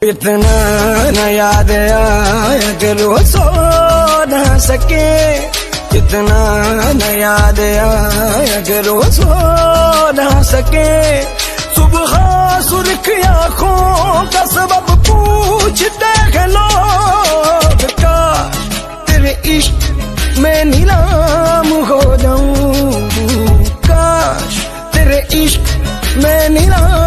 इतना न याद आया कि रोज सो न सके, इतना न याद आया कि रोज सो न सके। सुबह सुर्ख आँखों का सबब पूछते हैं लोग, का तेरे इश्क में नीलाम हो जाऊं, काश तेरे इश्क में नीलाम